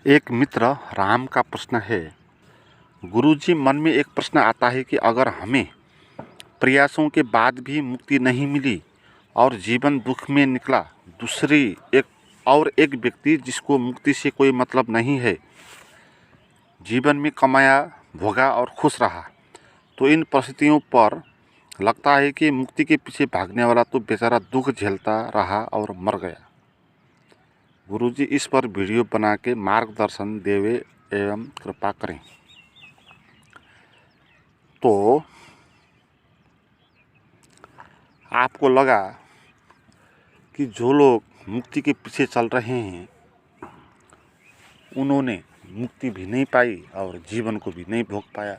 एक मित्र राम का प्रश्न है। गुरुजी, मन में एक प्रश्न आता है कि अगर हमें प्रयासों के बाद भी मुक्ति नहीं मिली और जीवन दुख में निकला, एक व्यक्ति जिसको मुक्ति से कोई मतलब नहीं है, जीवन में कमाया, भोगा और खुश रहा, तो इन परिस्थितियों पर लगता है कि मुक्ति के पीछे भागने वाला तो बेचारा दुख झेलता रहा और मर गया। गुरुजी, इस पर वीडियो बना के मार्गदर्शन देवे एवं कृपा करें। तो आपको लगा कि जो लोग मुक्ति के पीछे चल रहे हैं उन्होंने मुक्ति भी नहीं पाई और जीवन को भी नहीं भोग पाया,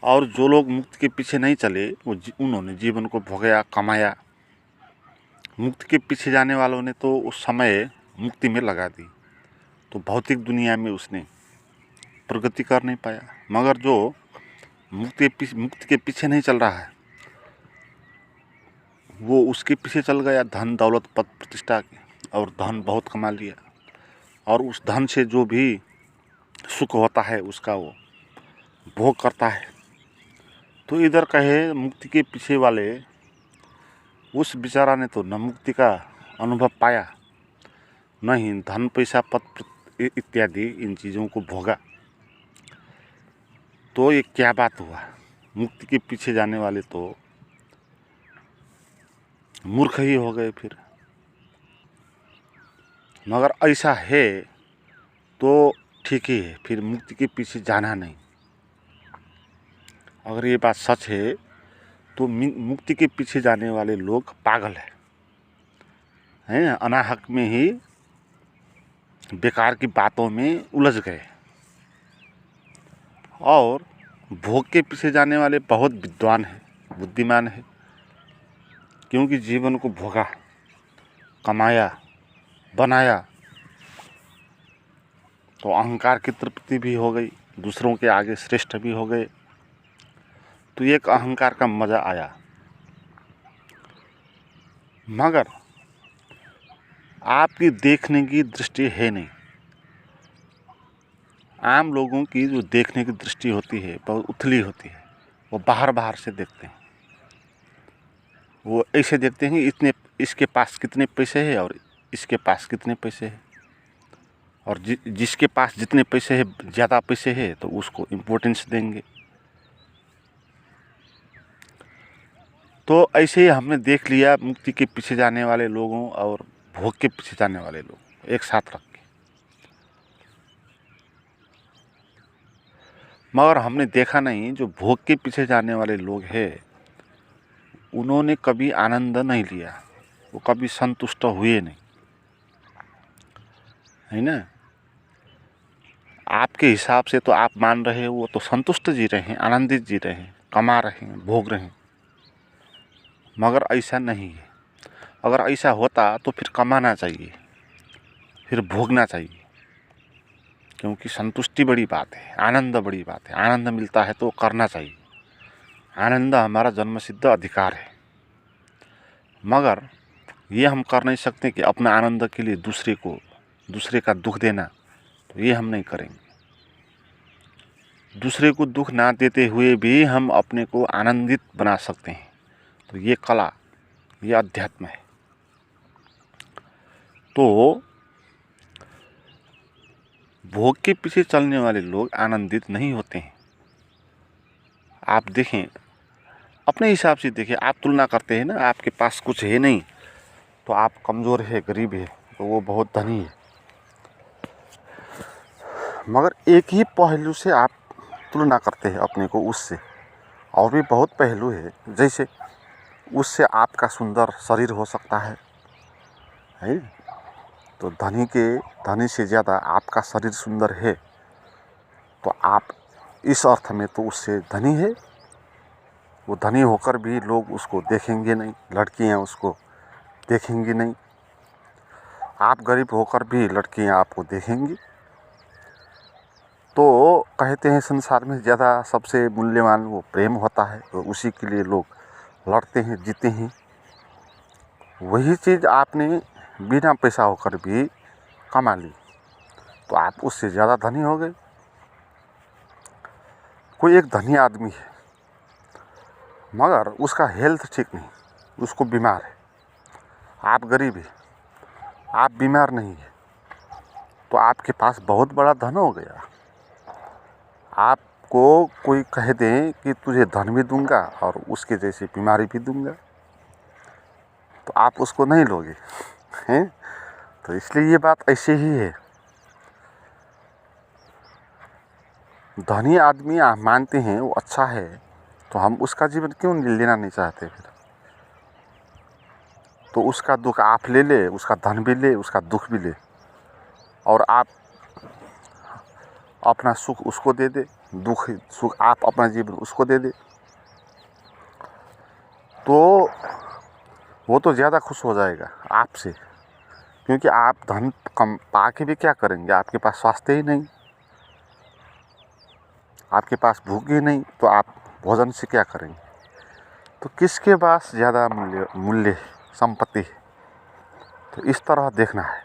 और जो लोग मुक्ति के पीछे नहीं चले उन्होंने जीवन को भोगया, कमाया। मुक्ति के पीछे जाने वालों ने तो उस समय मुक्ति में लगा दी, तो भौतिक दुनिया में उसने प्रगति कर नहीं पाया। मगर जो मुक्ति के पीछे नहीं चल रहा है वो उसके पीछे चल गया, धन दौलत पद प्रतिष्ठा के, और धन बहुत कमा लिया, और उस धन से जो भी सुख होता है उसका वो भोग करता है। तो इधर कहे मुक्ति के पीछे वाले उस बेचारा ने तो न मुक्ति का अनुभव पाया, न ही धन पैसा पद इत्यादि इन चीज़ों को भोगा। तो ये क्या बात हुआ? मुक्ति के पीछे जाने वाले तो मूर्ख ही हो गए फिर। मगर ऐसा है तो ठीक ही है, फिर मुक्ति के पीछे जाना नहीं। अगर ये बात सच है तो मुक्ति के पीछे जाने वाले लोग पागल हैं, अनाहक में ही बेकार की बातों में उलझ गए। और भोग के पीछे जाने वाले बहुत विद्वान हैं, बुद्धिमान हैं, क्योंकि जीवन को भोगा, कमाया, बनाया, तो अहंकार की तृप्ति भी हो गई, दूसरों के आगे श्रेष्ठ भी हो गए, तो एक अहंकार का मज़ा आया। मगर आपकी देखने की दृष्टि है नहीं। आम लोगों की जो देखने की दृष्टि होती है बहुत उथली होती है, वो बाहर से देखते हैं। वो ऐसे देखते हैं कि इसके पास कितने पैसे हैं और इसके पास कितने पैसे हैं, और जिसके पास जितने पैसे हैं, ज़्यादा पैसे हैं, तो उसको इम्पोर्टेंस देंगे। तो ऐसे ही हमने देख लिया मुक्ति के पीछे जाने वाले लोगों और भोग के पीछे जाने वाले लोग एक साथ रख के। मगर हमने देखा नहीं, जो भोग के पीछे जाने वाले लोग हैं उन्होंने कभी आनंद नहीं लिया, वो कभी संतुष्ट हुए नहीं, है ना। आपके हिसाब से तो आप मान रहे हो वो तो संतुष्ट जी रहे हैं, आनंदित जी रहे हैं, कमा रहे हैं, भोग रहे हैं, मगर ऐसा नहीं है। अगर ऐसा होता तो फिर कमाना चाहिए, फिर भोगना चाहिए, क्योंकि संतुष्टि बड़ी बात है, आनंद बड़ी बात है। आनंद मिलता है तो करना चाहिए। आनंद हमारा जन्मसिद्ध अधिकार है। मगर ये हम कर नहीं सकते कि अपने आनंद के लिए दूसरे का दुख देना, तो ये हम नहीं करेंगे। दूसरे को दुख ना देते हुए भी हम अपने को आनंदित बना सकते हैं, तो ये कला, ये अध्यात्म है। तो भोग के पीछे चलने वाले लोग आनंदित नहीं होते हैं। आप देखें, अपने हिसाब से देखिए, आप तुलना करते हैं ना, आपके पास कुछ है नहीं तो आप कमज़ोर है, गरीब है, तो वो बहुत धनी है। मगर एक ही पहलू से आप तुलना करते हैं अपने को उससे, और भी बहुत पहलू है। जैसे उससे आपका सुंदर शरीर हो सकता है, तो धनी से ज़्यादा आपका शरीर सुंदर है, तो आप इस अर्थ में तो उससे धनी है। वो धनी होकर भी लोग उसको देखेंगे नहीं, लड़कियां उसको देखेंगी नहीं। आप गरीब होकर भी लड़कियां आपको देखेंगी। तो कहते हैं संसार में ज़्यादा सबसे मूल्यवान वो प्रेम होता है, तो उसी के लिए लोग लड़ते हैं, जीते हैं। वही चीज़ आपने बिना पैसा होकर भी कमा ली, तो आप उससे ज़्यादा धनी हो गए। कोई एक धनी आदमी है मगर उसका हेल्थ ठीक नहीं, उसको बीमार है, आप गरीब है, आप बीमार नहीं है, तो आपके पास बहुत बड़ा धन हो गया। आपको कोई कह दे कि तुझे धन भी दूंगा और उसके जैसी बीमारी भी दूंगा, तो आप उसको नहीं लोगे हैं। तो इसलिए ये बात ऐसे ही है। धनी आदमी आप मानते हैं वो अच्छा है, तो हम उसका जीवन क्यों लेना नहीं चाहते फिर? तो उसका दुख आप ले ले, उसका धन भी ले, उसका दुख भी ले, और आप अपना सुख उसको दे दे, दुख सुख आप अपना जीवन उसको दे दे, तो वो तो ज़्यादा खुश हो जाएगा आपसे। क्योंकि आप धन कम पा के भी क्या करेंगे? आपके पास स्वास्थ्य ही नहीं, आपके पास भूख ही नहीं, तो आप भोजन से क्या करेंगे? तो किसके पास ज़्यादा मूल्य संपत्ति है? तो इस तरह देखना है।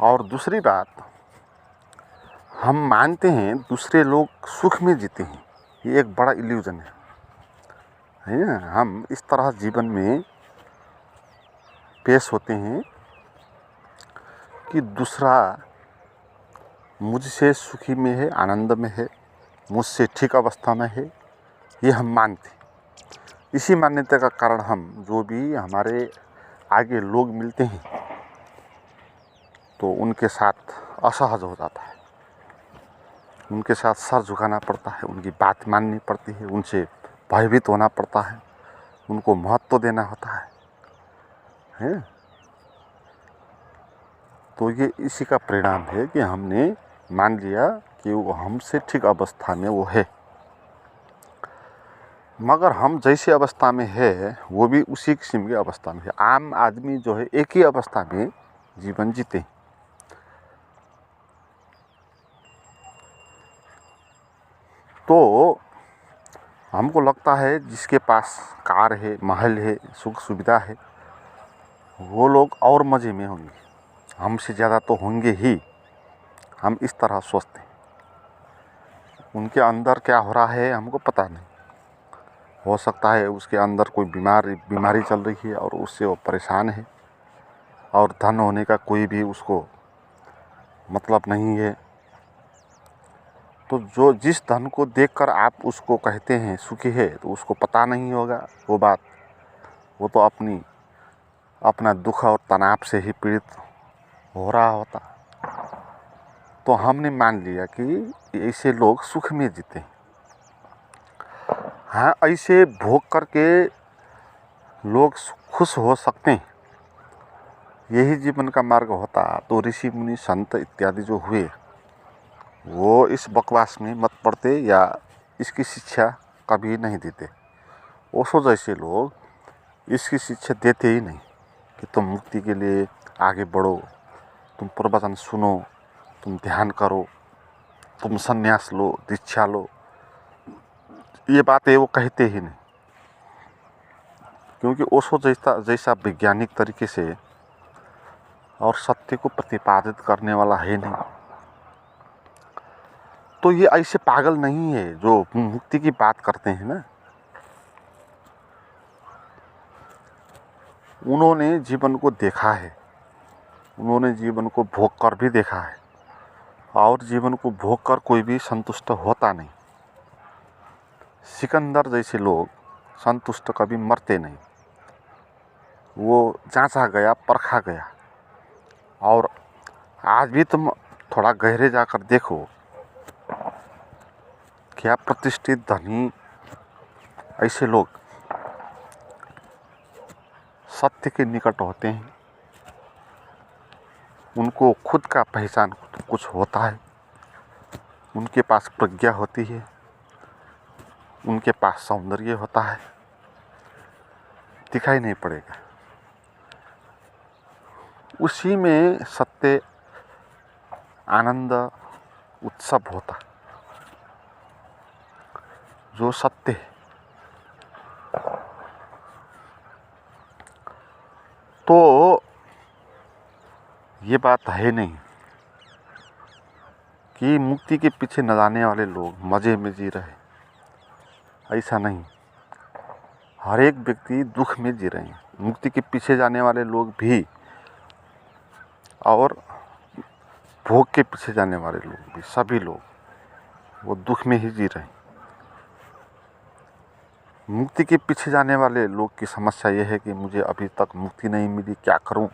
और दूसरी बात, हम मानते हैं दूसरे लोग सुख में जीते हैं, ये एक बड़ा इल्यूजन है ना। हम इस तरह जीवन में पेश होते हैं कि दूसरा मुझसे सुखी में है, आनंद में है, मुझसे ठीक अवस्था में है, ये हम मानते। इसी मान्यता का कारण हम जो भी हमारे आगे लोग मिलते हैं तो उनके साथ असहज हो जाता है, उनके साथ सर झुकाना पड़ता है, उनकी बात माननी पड़ती है, उनसे भयभीत होना पड़ता है, उनको महत्व देना होता है। तो ये इसी का परिणाम है कि हमने मान लिया कि वो हमसे ठीक अवस्था में वो है, मगर हम जैसी अवस्था में है वो भी उसी किस्म की अवस्था में है। आम आदमी जो है एक ही अवस्था में जीवन जीते। तो हमको लगता है जिसके पास कार है, महल है, सुख सुविधा है, वो लोग और मज़े में होंगे, हमसे ज़्यादा तो होंगे ही, हम इस तरह सोचते हैं। उनके अंदर क्या हो रहा है हमको पता नहीं, हो सकता है उसके अंदर कोई बीमारी चल रही है और उससे वो परेशान है, और धन होने का कोई भी उसको मतलब नहीं है। तो जो जिस धन को देखकर आप उसको कहते हैं सुखी है, तो उसको पता नहीं होगा वो बात, वो तो अपना दुख और तनाव से ही पीड़ित हो रहा होता। तो हमने मान लिया कि ऐसे लोग सुख में जीते हैं। हाँ, ऐसे भोग करके लोग खुश हो सकते हैं, यही जीवन का मार्ग होता तो ऋषि मुनि संत इत्यादि जो हुए वो इस बकवास में मत पड़ते या इसकी शिक्षा कभी नहीं देते। ओशो जैसे लोग इसकी शिक्षा देते ही नहीं कि तुम मुक्ति के लिए आगे बढ़ो, तुम प्रवचन सुनो, तुम ध्यान करो, तुम संन्यास लो, दीक्षा लो, ये बातें वो कहते ही नहीं। क्योंकि ओशो जैसा वैज्ञानिक तरीके से और सत्य को प्रतिपादित करने वाला है नहीं। तो ये ऐसे पागल नहीं है जो मुक्ति की बात करते हैं ना। उन्होंने जीवन को देखा है, उन्होंने जीवन को भोग कर भी देखा है, और जीवन को भोग कर कोई भी संतुष्ट होता नहीं। सिकंदर जैसे लोग संतुष्ट कभी मरते नहीं, वो जांचा गया, परखा गया। और आज भी तुम थोड़ा गहरे जाकर देखो, क्या प्रतिष्ठित धनी ऐसे लोग सत्य के निकट होते हैं, उनको खुद का पहचान कुछ होता है, उनके पास प्रज्ञा होती है, उनके पास सौंदर्य होता है, दिखाई नहीं पड़ेगा। उसी में सत्य, आनंद, उत्सव होता, जो सत्य है। तो ये बात है नहीं कि मुक्ति के पीछे न जाने वाले लोग मज़े में जी रहे। ऐसा नहीं, हर एक व्यक्ति दुख में जी रहे हैं। मुक्ति के पीछे जाने वाले लोग भी और भोग के पीछे जाने वाले लोग भी, सभी लोग वो दुख में ही जी रहे हैं। मुक्ति के पीछे जाने वाले लोग की समस्या ये है कि मुझे अभी तक मुक्ति नहीं मिली, क्या करूं।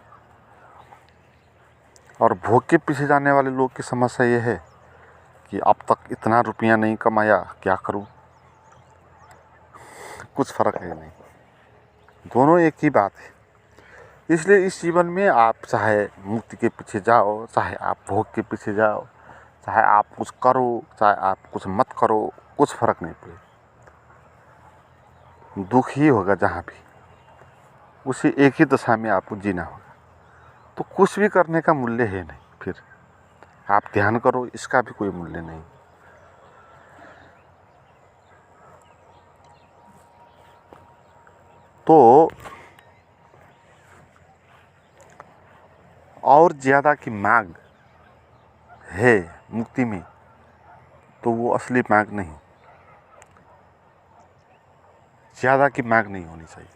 और भोग के पीछे जाने वाले लोग की समस्या ये है कि अब तक इतना रुपया नहीं कमाया, क्या करूं। कुछ फर्क है नहीं, दोनों एक ही बात है। इसलिए इस जीवन में आप चाहे मुक्ति के पीछे जाओ, चाहे आप भोग के पीछे जाओ, चाहे आप कुछ करो, चाहे आप कुछ मत करो, कुछ फर्क नहीं पड़ेगा। दुख ही होगा जहाँ भी, उसी एक ही दशा में आपको जीना होगा। तो कुछ भी करने का मूल्य है नहीं। फिर आप ध्यान करो, इसका भी कोई मूल्य नहीं। तो और ज़्यादा की मांग है मुक्ति में, तो वो असली मांग नहीं, ज़्यादा की मांग नहीं होनी चाहिए।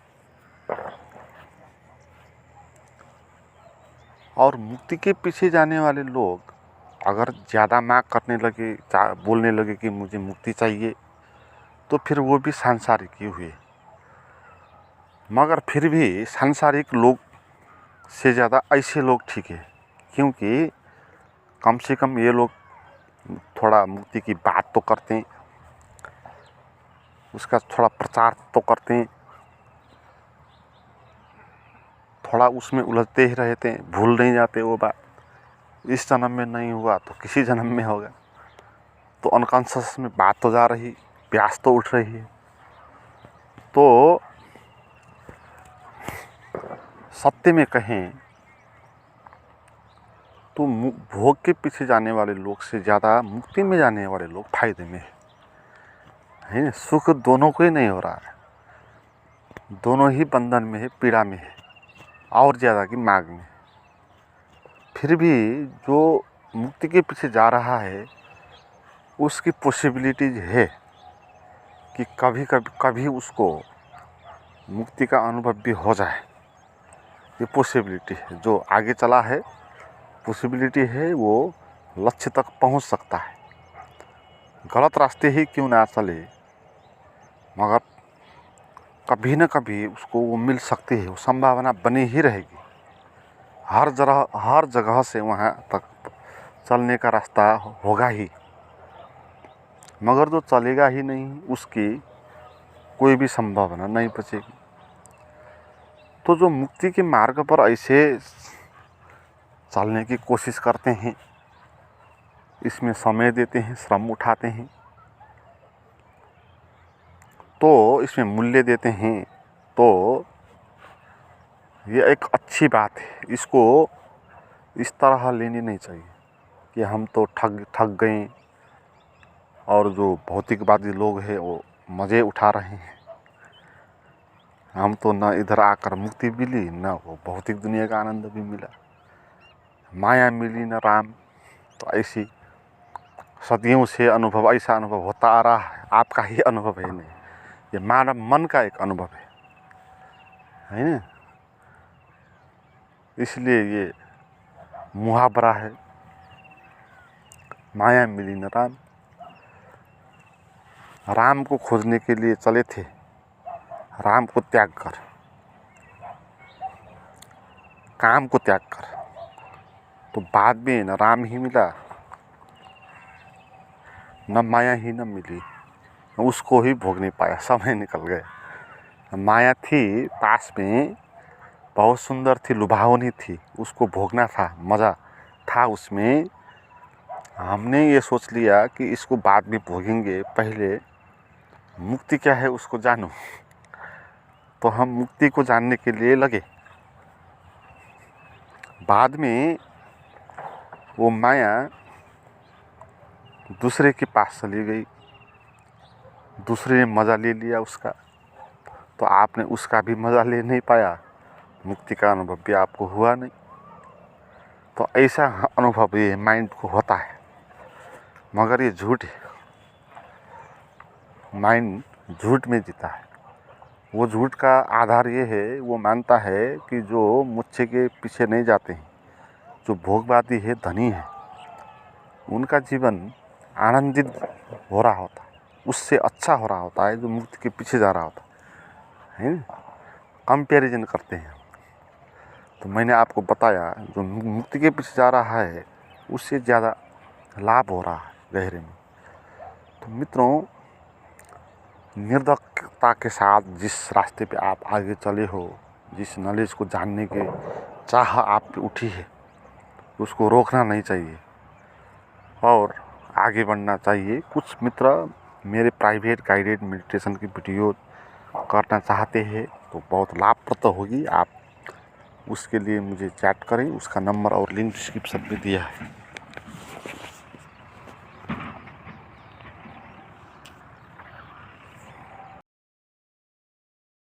और मुक्ति के पीछे जाने वाले लोग अगर ज़्यादा मांग करने लगे, बोलने लगे कि मुझे मुक्ति चाहिए, तो फिर वो भी सांसारिक ही हुए। मगर फिर भी सांसारिक लोग से ज़्यादा ऐसे लोग ठीक है, क्योंकि कम से कम ये लोग थोड़ा मुक्ति की बात तो करते हैं, उसका थोड़ा प्रचार तो करते हैं, थोड़ा उसमें उलझते ही रहते हैं, भूल नहीं जाते वो बात। इस जन्म में नहीं हुआ तो किसी जन्म में होगा। तो अनकॉन्शियस में बात तो जा रही, प्यास तो उठ रही है। तो सत्य में कहें तो भोग के पीछे जाने वाले लोग से ज़्यादा मुक्ति में जाने वाले लोग फायदे में है ना। सुख दोनों को ही नहीं हो रहा है, दोनों ही बंधन में है, पीड़ा में है, और ज़्यादा की मांग में। फिर भी जो मुक्ति के पीछे जा रहा है उसकी पॉसिबिलिटीज है कि कभी उसको मुक्ति का अनुभव भी हो जाए। ये पॉसिबिलिटी है, जो आगे चला है पॉसिबिलिटी है, वो लक्ष्य तक पहुंच सकता है। गलत रास्ते ही क्यों ना चले, मगर कभी न कभी उसको वो मिल सकती है, वो संभावना बनी ही रहेगी। हर जगह से वहाँ तक चलने का रास्ता होगा ही, मगर जो चलेगा ही नहीं उसकी कोई भी संभावना नहीं बचेगी। तो जो मुक्ति के मार्ग पर ऐसे चलने की कोशिश करते हैं, इसमें समय देते हैं, श्रम उठाते हैं, तो इसमें मूल्य देते हैं, तो ये एक अच्छी बात है। इसको इस तरह लेनी नहीं चाहिए कि हम तो ठग गए और जो भौतिकवादी लोग हैं वो मज़े उठा रहे हैं। हम तो न इधर आकर मुक्ति मिली, न वो भौतिक दुनिया का आनंद भी मिला, माया मिली न राम। तो ऐसी सदियों से अनुभव, ऐसा अनुभव होता आ रहा है। आपका ही अनुभव है नहीं, ये मानव मन का एक अनुभव है ना। इसलिए ये मुहावरा है, माया मिली न राम। राम को खोजने के लिए चले थे, राम को त्याग कर, काम को त्याग कर, तो बाद में न राम ही मिला, न माया ही न मिली, उसको ही भोग नहीं पाया, समय निकल गए। माया थी पास में, बहुत सुंदर थी, लुभावनी थी, उसको भोगना था, मज़ा था उसमें। हमने ये सोच लिया कि इसको बाद में भोगेंगे, पहले मुक्ति क्या है उसको जानूं। तो हम मुक्ति को जानने के लिए लगे। बाद में वो माया दूसरे के पास चली गई, दूसरे ने मज़ा ले लिया उसका, तो आपने उसका भी मज़ा ले नहीं पाया, मुक्ति का अनुभव भी आपको हुआ नहीं। तो ऐसा अनुभव ये माइंड को होता है, मगर ये झूठ है। माइंड झूठ में जीता है। वो झूठ का आधार ये है, वो मानता है कि जो मुझसे के पीछे नहीं जाते हैं, जो भोगवादी है, धनी है, उनका जीवन आनंदित हो रहा होता है, उससे अच्छा हो रहा होता है जो मुक्ति के पीछे जा रहा होता है। कंपैरिजन करते हैं। तो मैंने आपको बताया जो मुक्ति के पीछे जा रहा है उससे ज़्यादा लाभ हो रहा है गहरे में। तो मित्रों, निर्धक्कता के साथ जिस रास्ते पे आप आगे चले हो, जिस नॉलेज को जानने के चाह आप पे उठी है, उसको रोकना नहीं चाहिए और आगे बढ़ना चाहिए। कुछ मित्र मेरे प्राइवेट गाइडेड मेडिटेशन की वीडियो करना चाहते हैं तो बहुत लाभप्रद होगी। आप उसके लिए मुझे चैट करें, उसका नंबर और लिंक डिस्क्रिप्शन में दिया है।